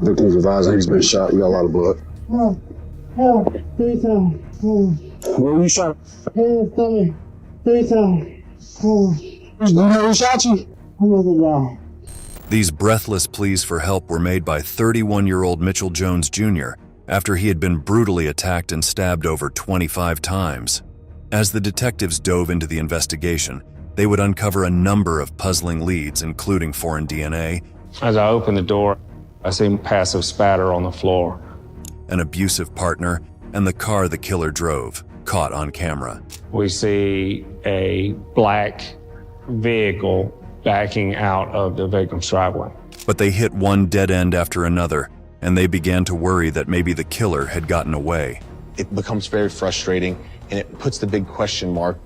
Victim's advising he's been shot. We got a lot of blood. 3 times. Where were you shot? Stomach. 3 times. You know who shot you? I'm gonna die. These breathless pleas for help were made by 31-year-old Mitchell Jones Jr. after he had been brutally attacked and stabbed over 25 times. As the detectives dove into the investigation, they would uncover a number of puzzling leads, including foreign DNA. As I opened the door, I see passive spatter on the floor. An abusive partner, and the car the killer drove, caught on camera. We see a black vehicle backing out of the victim's driveway. But they hit one dead end after another, and they began to worry that maybe the killer had gotten away. It becomes very frustrating, and it puts the big question mark,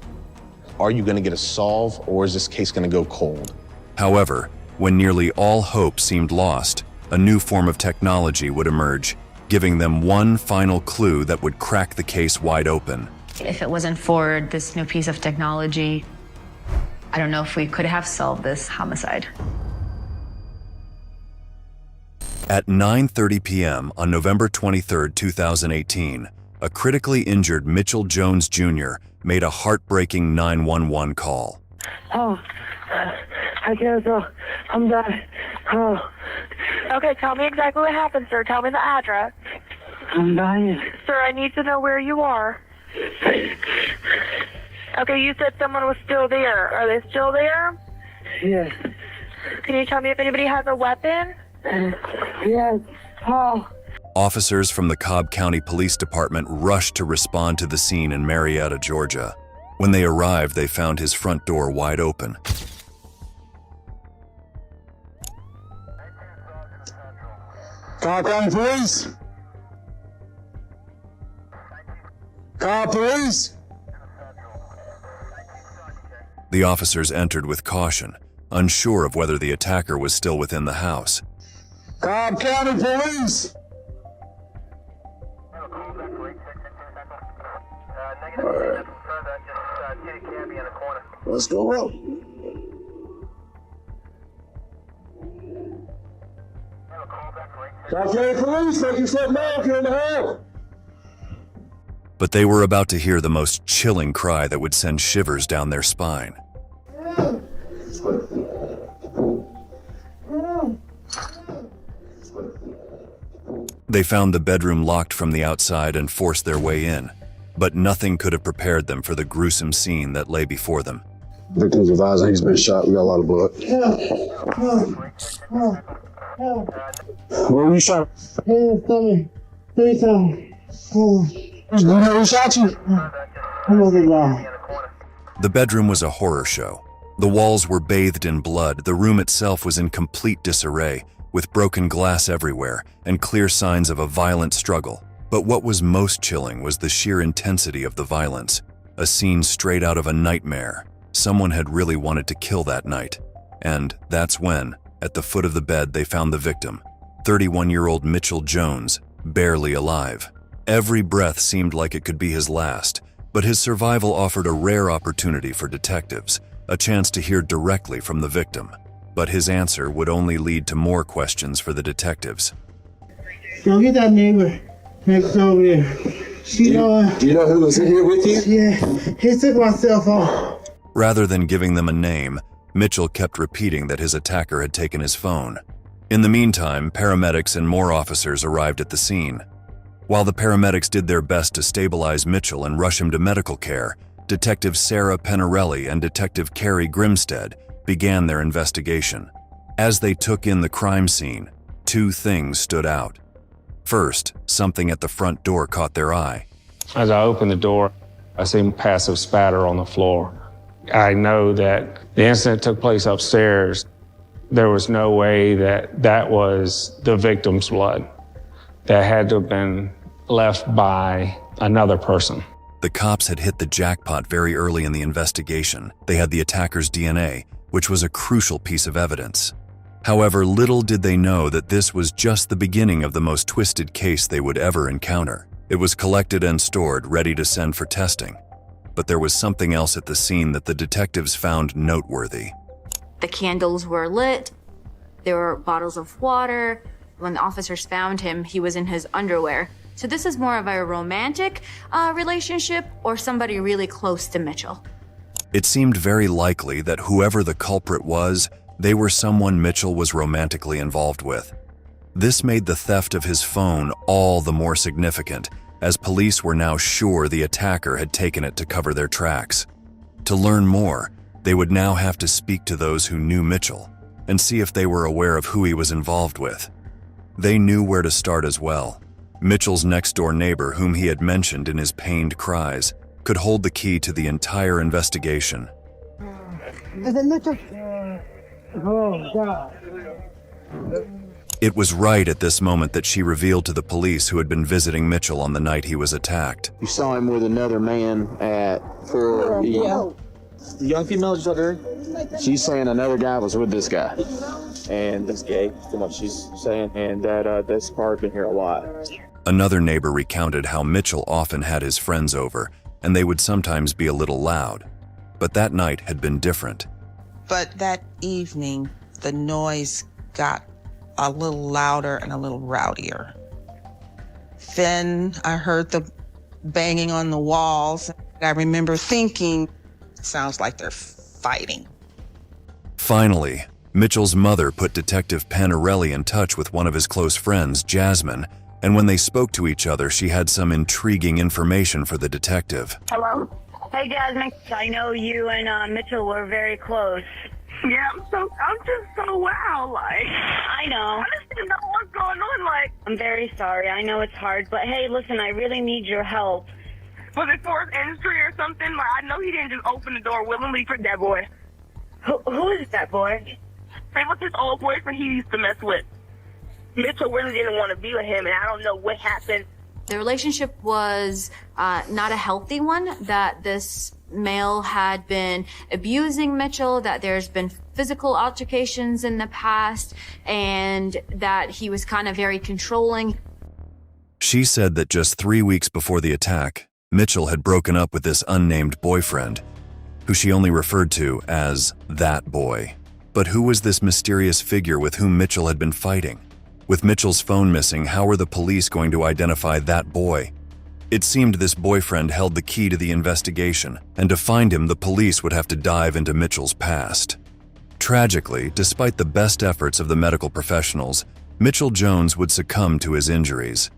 are you going to get a solve, or is this case going to go cold? However, when nearly all hope seemed lost, a new form of technology would emerge, giving them one final clue that would crack the case wide open. If it wasn't for this new piece of technology, I don't know if we could have solved this homicide. At 9:30 p.m. on November 23, 2018, a critically injured Mitchell Jones Jr. made a heartbreaking 911 call. I can't tell. I'm dying. Okay, tell me exactly what happened, sir. Tell me the address. I'm dying. Sir, I need to know where you are. Okay, you said someone was still there. Are they still there? Yes. Can you tell me if anybody has a weapon? Yes. Oh. Officers from the Cobb County Police Department rushed to respond to the scene in Marietta, Georgia. When they arrived, they found his front door wide open. Cobb County Police? Cobb Police? The officers entered with caution, unsure of whether the attacker was still within the house. Cobb County Police? Let's go up. Cobb County Police, make yourself known if you're in the house. But they were about to hear the most chilling cry that would send shivers down their spine. They found the bedroom locked from the outside and forced their way in, but nothing could have prepared them for the gruesome scene that lay before them. Victim's advising he's been shot. We got a lot of blood. Where were you shot? Stomach. 3 times. You know who shot you? I'm gonna die. The bedroom was a horror show. The walls were bathed in blood, the room itself was in complete disarray, with broken glass everywhere and clear signs of a violent struggle. But what was most chilling was the sheer intensity of the violence, a scene straight out of a nightmare. Someone had really wanted to kill that night. And that's when, at the foot of the bed, they found the victim, 31-year-old Mitchell Jones, barely alive. Every breath seemed like it could be his last, but his survival offered a rare opportunity for detectives, a chance to hear directly from the victim. But his answer would only lead to more questions for the detectives. Go get that neighbor next over there. Do you know who was in here with you? Yeah, he took my cell phone. Rather than giving them a name, Mitchell kept repeating that his attacker had taken his phone. In the meantime, paramedics and more officers arrived at the scene. While the paramedics did their best to stabilize Mitchell and rush him to medical care, Detective Sarah Penarelli and Detective Carrie Grimstead began their investigation. As they took in the crime scene, two things stood out. First, something at the front door caught their eye. As I opened the door, I see passive spatter on the floor. I know that the incident took place upstairs. There was no way that that was the victim's blood. That had to have been left by another person. The cops had hit the jackpot very early in the investigation. They had the attacker's DNA, which was a crucial piece of evidence. However, little did they know that this was just the beginning of the most twisted case they would ever encounter. It was collected and stored, ready to send for testing. But there was something else at the scene that the detectives found noteworthy. The candles were lit, There were bottles of water. When the officers found him, he was in his underwear. So this is more of a romantic relationship or somebody really close to Mitchell. It seemed very likely that whoever the culprit was, they were someone Mitchell was romantically involved with. This made the theft of his phone all the more significant, as police were now sure the attacker had taken it to cover their tracks. To learn more, they would now have to speak to those who knew Mitchell and see if they were aware of who he was involved with. They knew where to start as well. Mitchell's next-door neighbor, whom he had mentioned in his pained cries, could hold the key to the entire investigation. Oh, God. It was right at this moment that she revealed to the police who had been visiting Mitchell on the night he was attacked. You saw him with another man for the young female daughter. She's saying another guy was with this guy, and this gay. You know, she's saying, and that this car had been here a lot. Another neighbor recounted how Mitchell often had his friends over, and they would sometimes be a little loud. But that night had been different. But that evening, the noise got a little louder and a little rowdier. Then I heard the banging on the walls. I remember thinking, sounds like they're fighting. Finally, Mitchell's mother put Detective Panarelli in touch with one of his close friends, Jasmine, and when they spoke to each other, she had some intriguing information for the detective. Hello? Hey, Jasmine, I know you and Mitchell were very close. Yeah, I'm just so wow, like. I know. I just didn't know what's going on, like. I'm very sorry. I know it's hard, but hey, listen, I really need your help. Was it for his industry or something? Like, I know he didn't just open the door willingly for that boy. Who is that boy? It was his old boyfriend he used to mess with. Mitchell really didn't want to be with him, and I don't know what happened. The relationship was not a healthy one, that this male had been abusing Mitchell, that there's been physical altercations in the past, and that he was kind of very controlling. She said that just 3 weeks before the attack, Mitchell had broken up with this unnamed boyfriend, who she only referred to as that boy. But who was this mysterious figure with whom Mitchell had been fighting? With Mitchell's phone missing, how were the police going to identify that boy? It seemed this boyfriend held the key to the investigation, and to find him, the police would have to dive into Mitchell's past. Tragically, despite the best efforts of the medical professionals, Mitchell Jones would succumb to his injuries.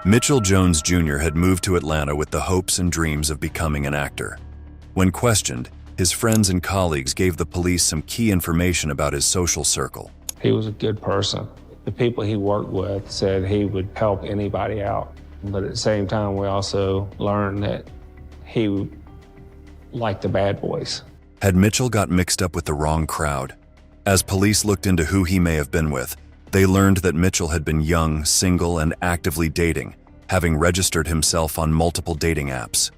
Mitchell Jones Jr. had moved to Atlanta with the hopes and dreams of becoming an actor. When questioned, his friends and colleagues gave the police some key information about his social circle. He was a good person. The people he worked with said he would help anybody out. But at the same time, we also learned that he liked the bad boys. Had Mitchell got mixed up with the wrong crowd? As police looked into who he may have been with, they learned that Mitchell had been young, single, and actively dating, having registered himself on multiple dating apps.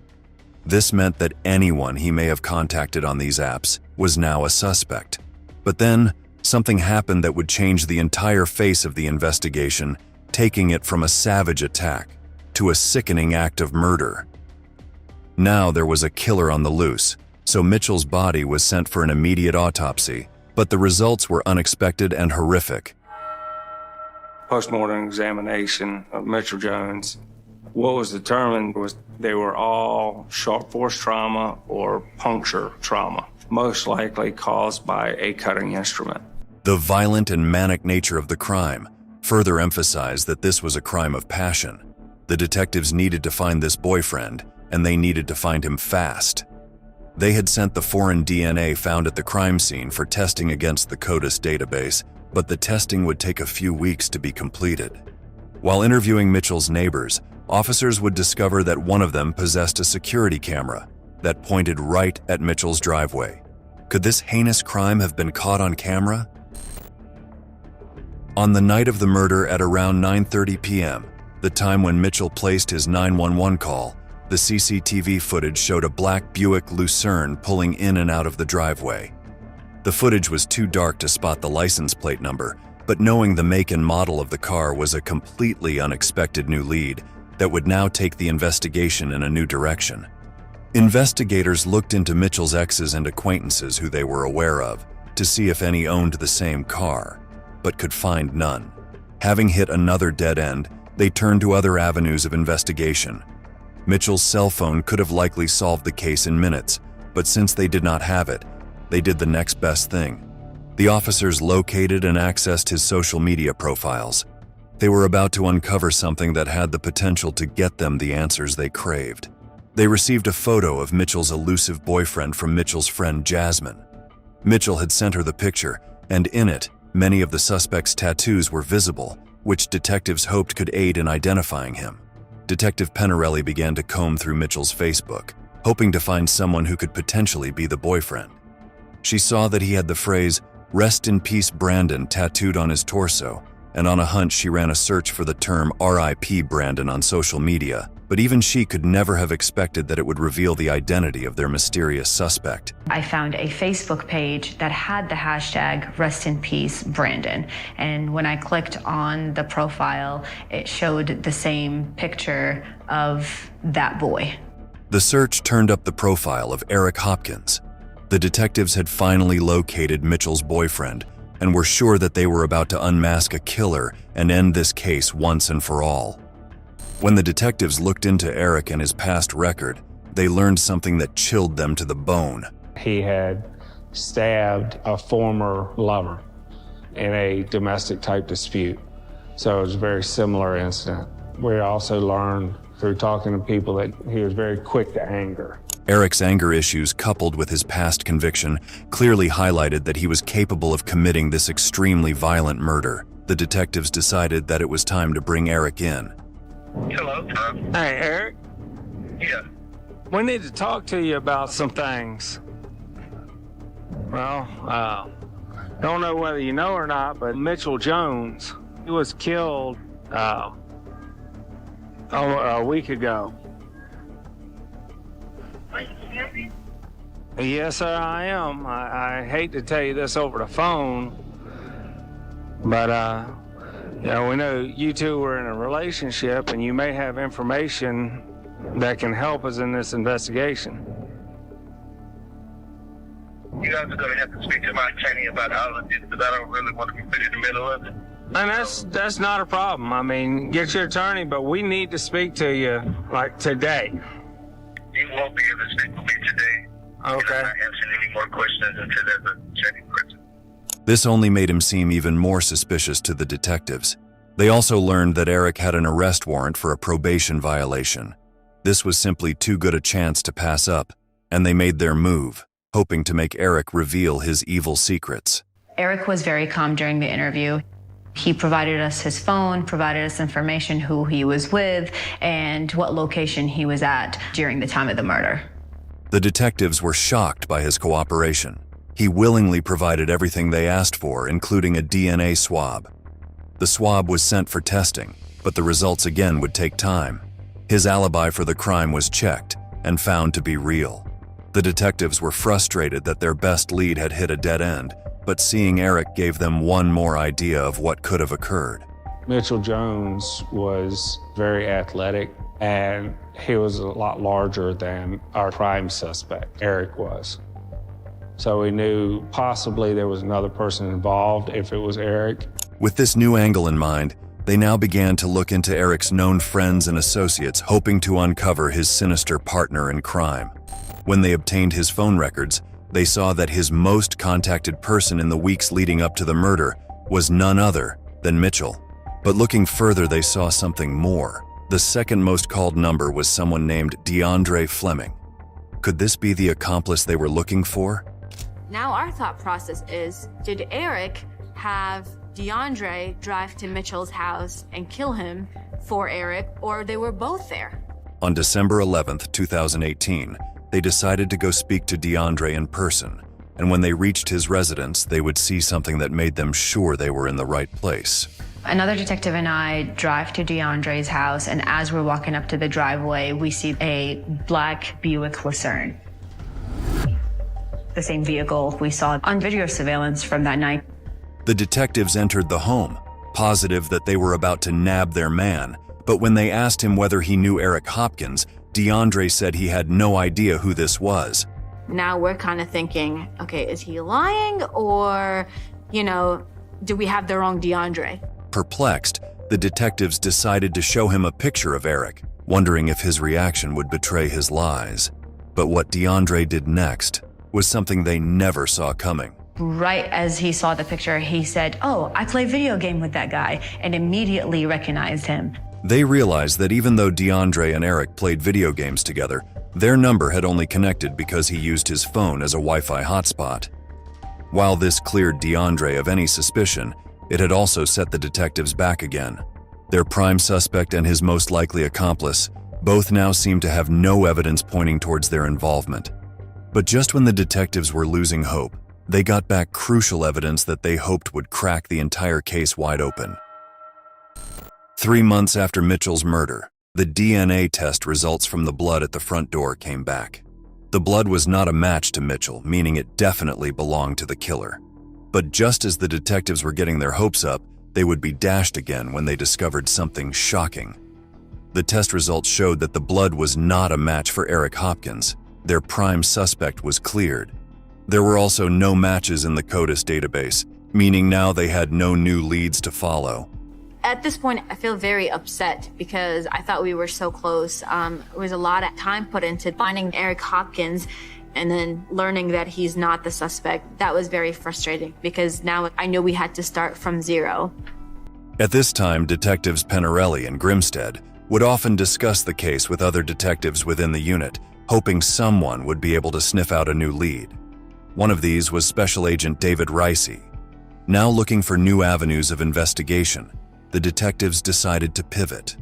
This meant that anyone he may have contacted on these apps was now a suspect. But then, something happened that would change the entire face of the investigation, taking it from a savage attack to a sickening act of murder. Now there was a killer on the loose, so Mitchell's body was sent for an immediate autopsy, but the results were unexpected and horrific. Postmortem examination of Mitchell Jones. What was determined was they were all sharp force trauma or puncture trauma, most likely caused by a cutting instrument. The violent and manic nature of the crime further emphasized that this was a crime of passion. The detectives needed to find this boyfriend, and they needed to find him fast. They had sent the foreign DNA found at the crime scene for testing against the CODIS database, but the testing would take a few weeks to be completed. While interviewing Mitchell's neighbors, officers would discover that one of them possessed a security camera that pointed right at Mitchell's driveway. Could this heinous crime have been caught on camera? On the night of the murder at around 9:30 p.m., the time when Mitchell placed his 911 call, the CCTV footage showed a black Buick Lucerne pulling in and out of the driveway. The footage was too dark to spot the license plate number, but knowing the make and model of the car was a completely unexpected new lead that would now take the investigation in a new direction. Investigators looked into Mitchell's exes and acquaintances who they were aware of to see if any owned the same car. but could find none. Having hit another dead end, they turned to other avenues of investigation. Mitchell's cell phone could have likely solved the case in minutes, but since they did not have it, they did the next best thing. The officers located and accessed his social media profiles. They were about to uncover something that had the potential to get them the answers they craved. They received a photo of Mitchell's elusive boyfriend from Mitchell's friend Jasmine. Mitchell had sent her the picture, and in it, many of the suspect's tattoos were visible, which detectives hoped could aid in identifying him. Detective Penarelli began to comb through Mitchell's Facebook, hoping to find someone who could potentially be the boyfriend. She saw that he had the phrase, "Rest in peace Brandon," tattooed on his torso, and on a hunch she ran a search for the term RIP Brandon on social media, but even she could never have expected that it would reveal the identity of their mysterious suspect. I found a Facebook page that had the hashtag Rest in Peace Brandon, and when I clicked on the profile, it showed the same picture of that boy. The search turned up the profile of Eric Hopkins. The detectives had finally located Mitchell's boyfriend and were sure that they were about to unmask a killer and end this case once and for all. When the detectives looked into Eric and his past record, they learned something that chilled them to the bone. He had stabbed a former lover in a domestic type dispute. So it was a very similar incident. We also learned through talking to people that he was very quick to anger. Eric's anger issues, coupled with his past conviction, clearly highlighted that he was capable of committing this extremely violent murder. The detectives decided that it was time to bring Eric in. Hello. Hey, Eric. Yeah. We need to talk to you about some things. Well, don't know whether you know or not, but Mitchell Jones, he was killed a week ago. Yes, sir, I am. I hate to tell you this over the phone, but we know you two were in a relationship, and you may have information that can help us in this investigation. You guys are going to have to speak to my attorney about all of this, because I don't really want to be put in the middle of it. And that's not a problem. I mean, get your attorney, but we need to speak to you, like, today. You won't be able to speak with me today. Okay. I'm not answering any more questions until there's a checking question. This only made him seem even more suspicious to the detectives. They also learned that Eric had an arrest warrant for a probation violation. This was simply too good a chance to pass up, and they made their move, hoping to make Eric reveal his evil secrets. Eric was very calm during the interview. He provided us his phone, provided us information who he was with, and what location he was at during the time of the murder. The detectives were shocked by his cooperation. He willingly provided everything they asked for, including a DNA swab. The swab was sent for testing, but the results again would take time. His alibi for the crime was checked and found to be real. The detectives were frustrated that their best lead had hit a dead end, but seeing Eric gave them one more idea of what could have occurred. Mitchell Jones was very athletic, and he was a lot larger than our prime suspect, Eric was. So we knew possibly there was another person involved if it was Eric. With this new angle in mind, they now began to look into Eric's known friends and associates, hoping to uncover his sinister partner in crime. When they obtained his phone records, they saw that his most contacted person in the weeks leading up to the murder was none other than Mitchell. But looking further, they saw something more. The second most called number was someone named DeAndre Fleming. Could this be the accomplice they were looking for? Now our thought process is, did Eric have DeAndre drive to Mitchell's house and kill him for Eric, or they were both there? On December 11th, 2018, they decided to go speak to DeAndre in person, and when they reached his residence, they would see something that made them sure they were in the right place. Another detective and I drive to DeAndre's house, and as we're walking up to the driveway, we see a black Buick Lucerne. The same vehicle we saw on video surveillance from that night. The detectives entered the home, positive that they were about to nab their man, but when they asked him whether he knew Eric Hopkins, DeAndre said he had no idea who this was. Now we're kind of thinking, okay, is he lying, or, do we have the wrong DeAndre? Perplexed, the detectives decided to show him a picture of Eric, wondering if his reaction would betray his lies. But what DeAndre did next was something they never saw coming. Right as he saw the picture, he said, "Oh, I play video game with that guy," and immediately recognized him. They realized that even though DeAndre and Eric played video games together, their number had only connected because he used his phone as a Wi-Fi hotspot. While this cleared DeAndre of any suspicion, it had also set the detectives back again. Their prime suspect and his most likely accomplice both now seemed to have no evidence pointing towards their involvement. But just when the detectives were losing hope, they got back crucial evidence that they hoped would crack the entire case wide open. 3 months after Mitchell's murder, the DNA test results from the blood at the front door came back. The blood was not a match to Mitchell, meaning it definitely belonged to the killer. But just as the detectives were getting their hopes up, they would be dashed again when they discovered something shocking. The test results showed that the blood was not a match for Eric Hopkins. Their prime suspect was cleared. There were also no matches in the CODIS database, meaning now they had no new leads to follow. At this point, I feel very upset because I thought we were so close. There was a lot of time put into finding Eric Hopkins and then learning that he's not the suspect. That was very frustrating because now I knew we had to start from zero. At this time, detectives Penarelli and Grimstead would often discuss the case with other detectives within the unit, hoping someone would be able to sniff out a new lead. One of these was Special Agent David Ricey. Now looking for new avenues of investigation, the detectives decided to pivot.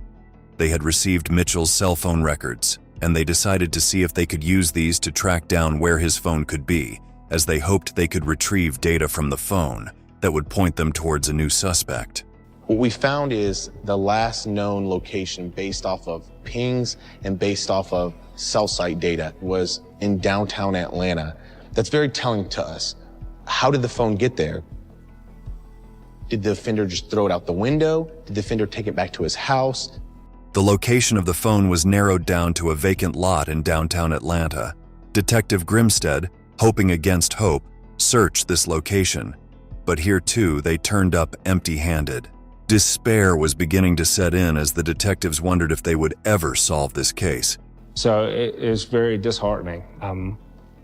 They had received Mitchell's cell phone records, and they decided to see if they could use these to track down where his phone could be, as they hoped they could retrieve data from the phone that would point them towards a new suspect. What we found is the last known location based off of pings and based off of cell site data was in downtown Atlanta. That's very telling to us. How did the phone get there? Did the offender just throw it out the window? Did the offender take it back to his house? The location of the phone was narrowed down to a vacant lot in downtown Atlanta. Detective Grimstead, hoping against hope, searched this location. But here too, they turned up empty-handed. Despair was beginning to set in as the detectives wondered if they would ever solve this case. So it's very disheartening. I'm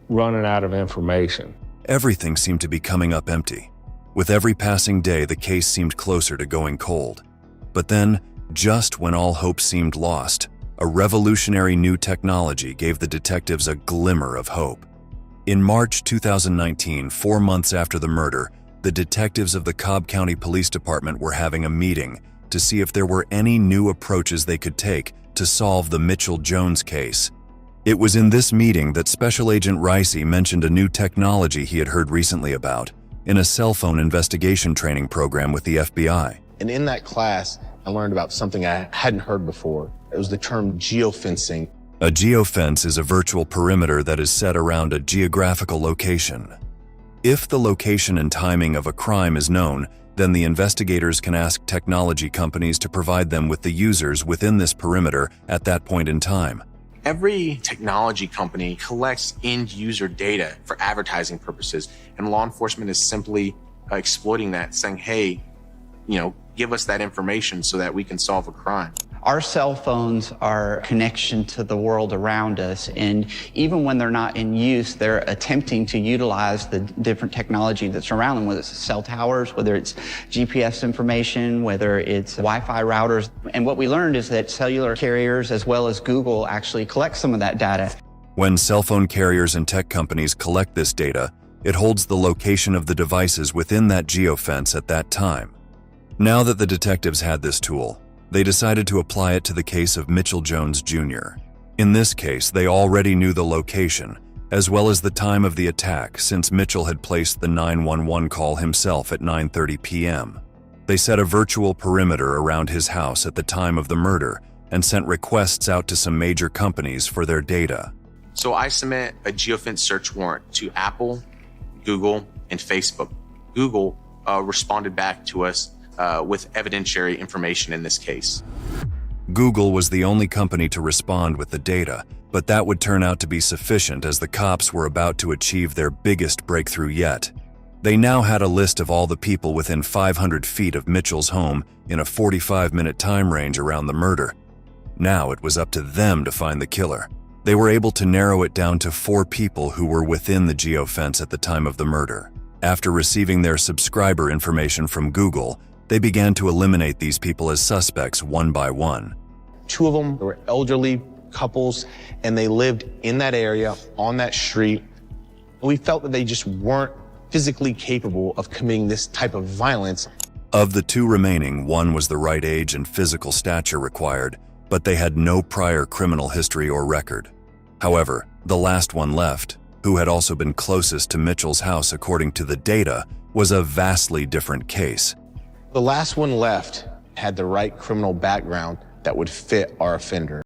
running out of information. Everything seemed to be coming up empty. With every passing day, the case seemed closer to going cold. But then, just when all hope seemed lost, a revolutionary new technology gave the detectives a glimmer of hope. In March 2019, 4 months after the murder, the detectives of the Cobb County Police Department were having a meeting to see if there were any new approaches they could take to solve the Mitchell Jones case. It was in this meeting that Special Agent Ricey mentioned a new technology he had heard recently about in a cell phone investigation training program with the FBI. And in that class, I learned about something I hadn't heard before. It was the term geofencing. A geofence is a virtual perimeter that is set around a geographical location. If the location and timing of a crime is known, then the investigators can ask technology companies to provide them with the users within this perimeter at that point in time. Every technology company collects end user data for advertising purposes, and law enforcement is simply exploiting that, saying, hey, give us that information so that we can solve a crime. Our cell phones are a connection to the world around us, and even when they're not in use, they're attempting to utilize the different technology that's around them, whether it's cell towers, whether it's GPS information, whether it's Wi-Fi routers. And what we learned is that cellular carriers as well as Google actually collect some of that data. When cell phone carriers and tech companies collect this data, it holds the location of the devices within that geofence at that time. Now that the detectives had this tool, they decided to apply it to the case of Mitchell Jones Jr. In this case, they already knew the location, as well as the time of the attack, since Mitchell had placed the 911 call himself at 9:30 p.m. They set a virtual perimeter around his house at the time of the murder and sent requests out to some major companies for their data. So I submit a geofence search warrant to Apple, Google, and Facebook. Google responded back to us with evidentiary information in this case. Google was the only company to respond with the data, but that would turn out to be sufficient as the cops were about to achieve their biggest breakthrough yet. They now had a list of all the people within 500 feet of Mitchell's home in a 45-minute time range around the murder. Now it was up to them to find the killer. They were able to narrow it down to 4 people who were within the geofence at the time of the murder. After receiving their subscriber information from Google, they began to eliminate these people as suspects one by one. 2 of them were elderly couples, and they lived in that area, on that street. We felt that they just weren't physically capable of committing this type of violence. Of the 2 remaining, one was the right age and physical stature required, but they had no prior criminal history or record. However, the last one left, who had also been closest to Mitchell's house according to the data, was a vastly different case. The last one left had the right criminal background that would fit our offender.